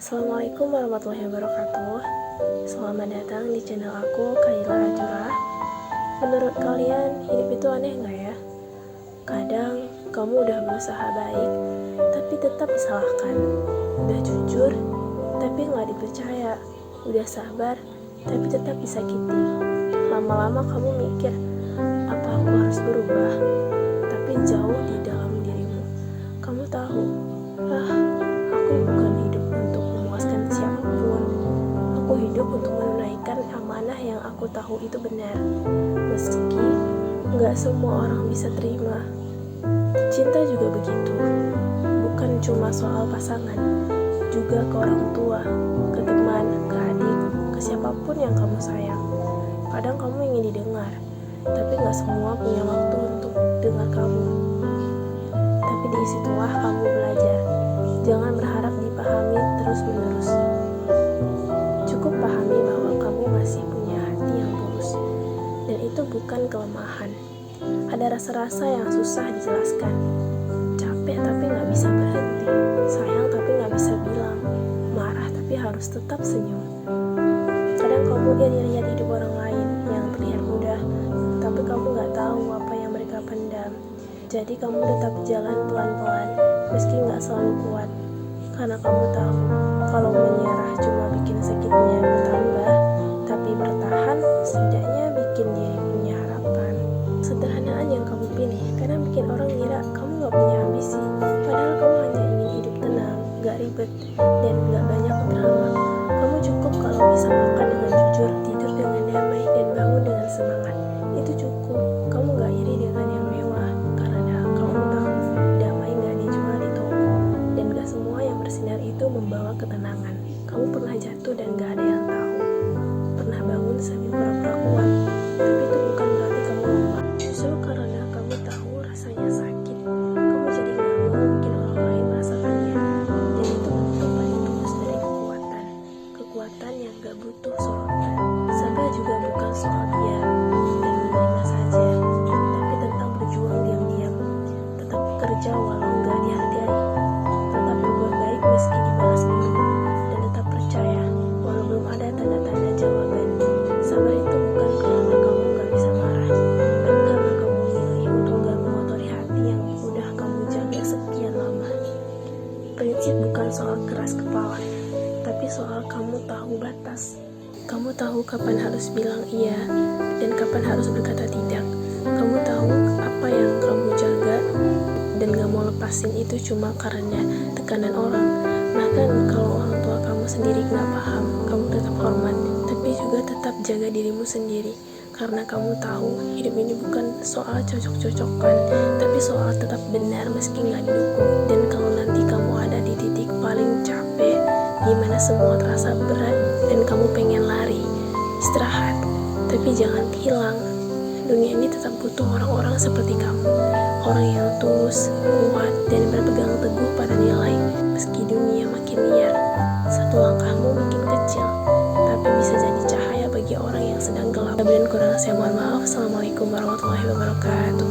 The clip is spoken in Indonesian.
Assalamualaikum warahmatullahi wabarakatuh. Selamat datang di channel aku, Kaila Ajura. Menurut kalian, hidup itu aneh gak ya? Kadang, kamu udah berusaha baik, tapi tetap disalahkan. Udah jujur, tapi gak dipercaya. Udah sabar, tapi tetap disakiti. Lama-lama kamu mikir, apa aku harus berubah? Tapi jauh di dalam dirimu, kamu tahu, aku bukan hidup untuk memuaskan siapapun. Aku hidup untuk menunaikan amanah yang aku tahu itu benar. Meski gak semua orang bisa terima. Cinta juga begitu. Bukan cuma soal pasangan, juga ke orang tua, ke teman, ke adik, ke siapapun yang kamu sayang. Kadang kamu ingin didengar, tapi gak semua punya waktu untuk dengar kamu. Tapi disitulah kamu belajar. Jangan berharap dipahami terus-menerus. Cukup pahami bahwa kamu masih punya hati yang tulus. Dan itu bukan kelemahan. Ada rasa-rasa yang susah dijelaskan. Capek tapi gak bisa berhenti. Sayang tapi gak bisa bilang. Marah tapi harus tetap senyum. Kadang kamu lihat hidup orang lain yang terlihat mudah, tapi kamu gak tahu apa yang mereka pendam. Jadi kamu tetap jalan pelan-pelan, meski gak selalu kuat. Karena kamu tahu, kalau menyerah cuma bikin sakitnya bertambah, tapi bertahan setidaknya bikin diri punya harapan. Sederhanaan yang kamu pilih kadang bikin orang ngira kamu gak punya ambisi. Padahal kamu hanya ingin hidup tenang, gak ribet, dan gak banyak drama. Kamu cukup kalau bisa makan dengan jujur, tidur dengan damai, dan bangun dengan semangat. Itu cukup. Kamu gak iri dengan yang mewah, karena kamu tahu damai gak dijual di toko, dan gak semua yang bersinar itu membawa ketenangan. Kamu pernah jatuh dan gak ada yang tahu. Pernah bangun sambil pura-pura kuat, tapi itu bukan berarti kamu lemah. Justru karena kamu tahu rasanya sakit, kamu jadi gak mau bikin orang lain merasakannya. Dan itu bentuk paling tulus dari kekuatan. Kekuatan yang gak butuh sorotan. Sabar juga bukan soal diam dan menerima saja, tapi tentang berjuang diam-diam. Tetap bekerja walau gak dihargai. Tetap berbuat baik meski dibalas buruk. Dan tetap percaya walau belum ada tanda-tanda jawaban. Sabar itu bukan karena kamu gak bisa marah, tapi karena kamu milih untuk gak mengotori hati yang udah kamu jaga sekian lama. Prinsip bukan soal keras kepala, tapi soal kamu tahu batas. Kamu tahu kapan harus bilang iya dan kapan harus berkata tidak. Kamu tahu apa yang kamu jaga dan gak mau lepasin itu cuma karena tekanan orang. Bahkan kalau orang tua kamu sendiri gak paham, kamu tetap hormat, tapi juga tetap jaga dirimu sendiri. Karena kamu tahu hidup ini bukan soal cocok-cocokan, tapi soal tetap benar meski gak didukung. Dan kalau nanti kamu ada di titik paling capek, gimana semua terasa berat dan kamu pengen lari, istirahat, tapi jangan hilang. Dunia ini tetap butuh orang-orang seperti kamu, orang yang tulus, kuat, dan berpegang teguh pada nilai. Meski dunia makin liar, satu langkahmu makin kecil, tapi bisa jadi cahaya bagi orang yang sedang gelap. Dan kurang saya mohon maaf. Assalamualaikum warahmatullahi wabarakatuh.